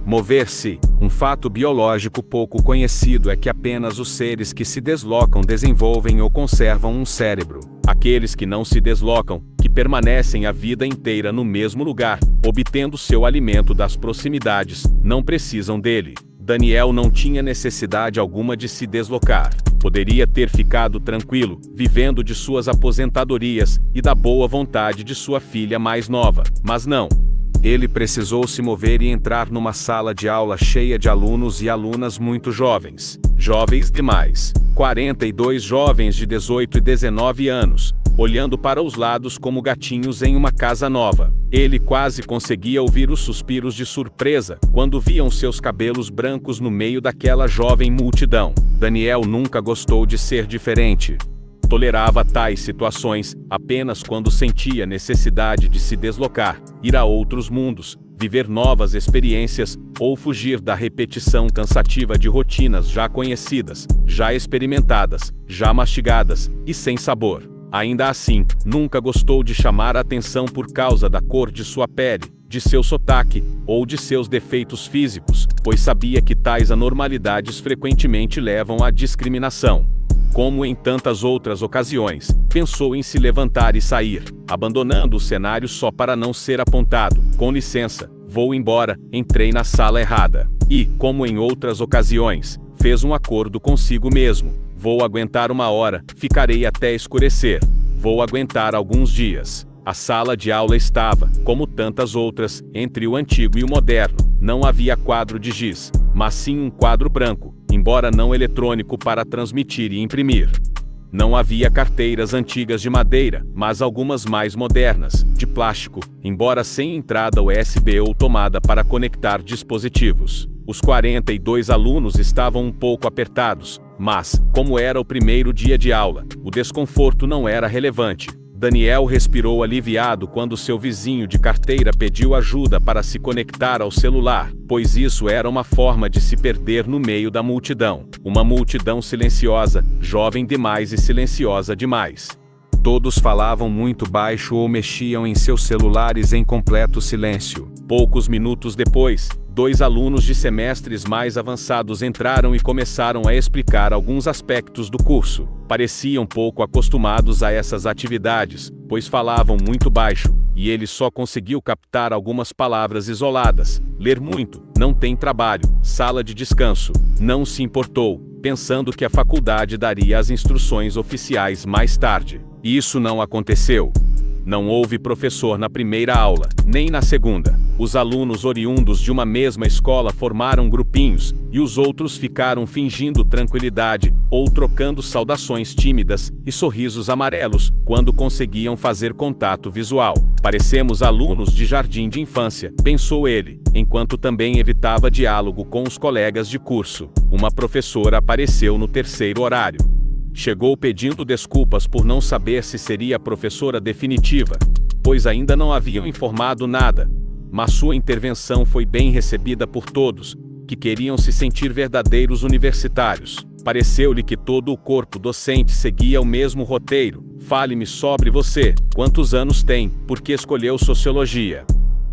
Mover-se. Um fato biológico pouco conhecido é que apenas os seres que se deslocam desenvolvem ou conservam um cérebro. Aqueles que não se deslocam, que permanecem a vida inteira no mesmo lugar, obtendo seu alimento das proximidades, não precisam dele. Daniel não tinha necessidade alguma de se deslocar. Poderia ter ficado tranquilo, vivendo de suas aposentadorias e da boa vontade de sua filha mais nova, mas não. Ele precisou se mover e entrar numa sala de aula cheia de alunos e alunas muito jovens. Jovens demais. 42 jovens de 18 e 19 anos, olhando para os lados como gatinhos em uma casa nova. Ele quase conseguia ouvir os suspiros de surpresa quando viam seus cabelos brancos no meio daquela jovem multidão. Daniel nunca gostou de ser diferente. Tolerava tais situações apenas quando sentia necessidade de se deslocar, ir a outros mundos, viver novas experiências ou fugir da repetição cansativa de rotinas já conhecidas, já experimentadas, já mastigadas e sem sabor. Ainda assim, nunca gostou de chamar a atenção por causa da cor de sua pele, de seu sotaque ou de seus defeitos físicos, pois sabia que tais anormalidades frequentemente levam à discriminação. Como em tantas outras ocasiões, pensou em se levantar e sair, abandonando o cenário só para não ser apontado. Com licença, vou embora, entrei na sala errada. E, como em outras ocasiões, fez um acordo consigo mesmo. Vou aguentar 1 hora, ficarei até escurecer. Vou aguentar alguns dias. A sala de aula estava, como tantas outras, entre o antigo e o moderno. Não havia quadro de giz, mas sim um quadro branco, embora não eletrônico para transmitir e imprimir. Não havia carteiras antigas de madeira, mas algumas mais modernas, de plástico, embora sem entrada USB ou tomada para conectar dispositivos. Os 42 alunos estavam um pouco apertados, mas, como era o primeiro dia de aula, o desconforto não era relevante. Daniel respirou aliviado quando seu vizinho de carteira pediu ajuda para se conectar ao celular, pois isso era uma forma de se perder no meio da multidão. Uma multidão silenciosa, jovem demais e silenciosa demais. Todos falavam muito baixo ou mexiam em seus celulares em completo silêncio. Poucos minutos depois, 2 alunos de semestres mais avançados entraram e começaram a explicar alguns aspectos do curso. Pareciam pouco acostumados a essas atividades, pois falavam muito baixo, e ele só conseguiu captar algumas palavras isoladas. Ler muito, não tem trabalho, sala de descanso. Não se importou, pensando que a faculdade daria as instruções oficiais mais tarde. Isso não aconteceu. Não houve professor na primeira aula, nem na segunda. Os alunos oriundos de uma mesma escola formaram grupinhos, e os outros ficaram fingindo tranquilidade, ou trocando saudações tímidas e sorrisos amarelos, quando conseguiam fazer contato visual. Parecemos alunos de jardim de infância, pensou ele, enquanto também evitava diálogo com os colegas de curso. Uma professora apareceu no terceiro horário. Chegou pedindo desculpas por não saber se seria a professora definitiva, pois ainda não haviam informado nada. Mas sua intervenção foi bem recebida por todos, que queriam se sentir verdadeiros universitários. Pareceu-lhe que todo o corpo docente seguia o mesmo roteiro. Fale-me sobre você, quantos anos tem, por que escolheu sociologia?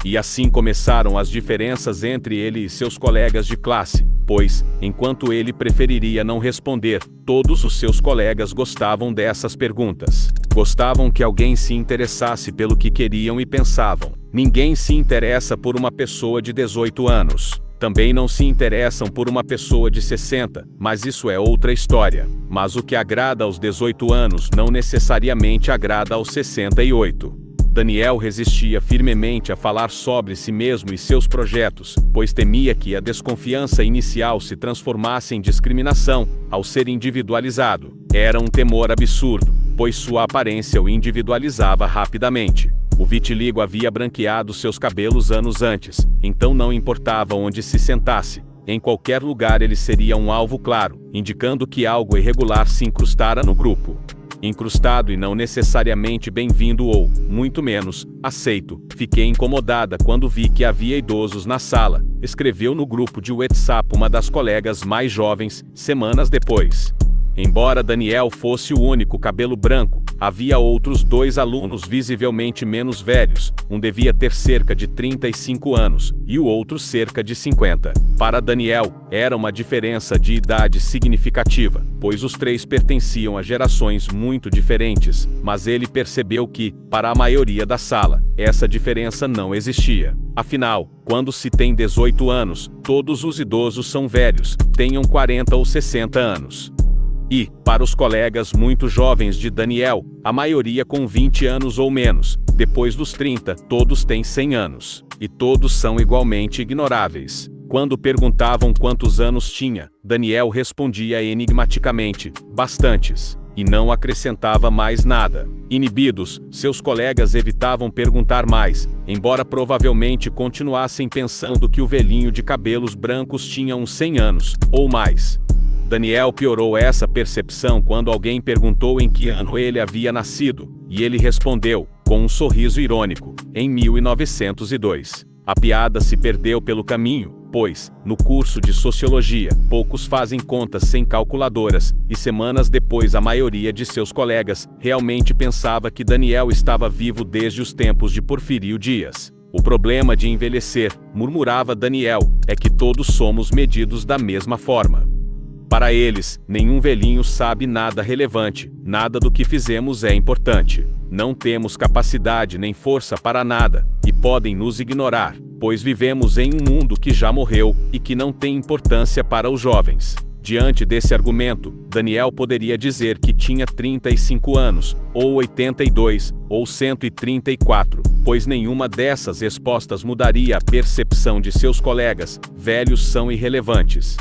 E assim começaram as diferenças entre ele e seus colegas de classe, pois, enquanto ele preferiria não responder, todos os seus colegas gostavam dessas perguntas. Gostavam que alguém se interessasse pelo que queriam e pensavam. Ninguém se interessa por uma pessoa de 18 anos. Também não se interessam por uma pessoa de 60, mas isso é outra história. Mas o que agrada aos 18 anos não necessariamente agrada aos 68. Daniel resistia firmemente a falar sobre si mesmo e seus projetos, pois temia que a desconfiança inicial se transformasse em discriminação, ao ser individualizado. Era um temor absurdo, pois sua aparência o individualizava rapidamente. O vitiligo havia branqueado seus cabelos anos antes, então não importava onde se sentasse. Em qualquer lugar ele seria um alvo claro, indicando que algo irregular se incrustara no grupo. Incrustado e não necessariamente bem-vindo ou, muito menos, aceito. Fiquei incomodada quando vi que havia idosos na sala, escreveu no grupo de WhatsApp uma das colegas mais jovens, semanas depois. Embora Daniel fosse o único cabelo branco, havia outros 2 alunos visivelmente menos velhos, um devia ter cerca de 35 anos, e o outro cerca de 50. Para Daniel, era uma diferença de idade significativa, pois os 3 pertenciam a gerações muito diferentes, mas ele percebeu que, para a maioria da sala, essa diferença não existia. Afinal, quando se tem 18 anos, todos os idosos são velhos, tenham 40 ou 60 anos. E, para os colegas muito jovens de Daniel, a maioria com 20 anos ou menos, depois dos 30, todos têm 100 anos. E todos são igualmente ignoráveis. Quando perguntavam quantos anos tinha, Daniel respondia enigmaticamente, bastantes, e não acrescentava mais nada. Inibidos, seus colegas evitavam perguntar mais, embora provavelmente continuassem pensando que o velhinho de cabelos brancos tinha uns 100 anos, ou mais. Daniel piorou essa percepção quando alguém perguntou em que ano ele havia nascido, e ele respondeu, com um sorriso irônico, em 1902. A piada se perdeu pelo caminho, pois, no curso de sociologia, poucos fazem contas sem calculadoras, e semanas depois a maioria de seus colegas realmente pensava que Daniel estava vivo desde os tempos de Porfírio Dias. O problema de envelhecer, murmurava Daniel, é que todos somos medidos da mesma forma. Para eles, nenhum velhinho sabe nada relevante, nada do que fizemos é importante. Não temos capacidade nem força para nada, e podem nos ignorar, pois vivemos em um mundo que já morreu, e que não tem importância para os jovens. Diante desse argumento, Daniel poderia dizer que tinha 35 anos, ou 82, ou 134, pois nenhuma dessas respostas mudaria a percepção de seus colegas, velhos são irrelevantes.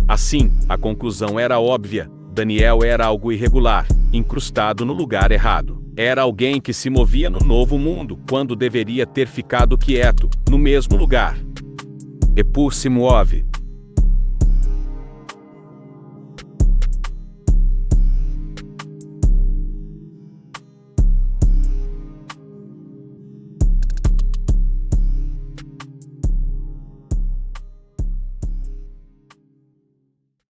Assim, a conclusão era óbvia, Daniel era algo irregular, incrustado no lugar errado. Era alguém que se movia no novo mundo, quando deveria ter ficado quieto, no mesmo lugar. Epur Simuov,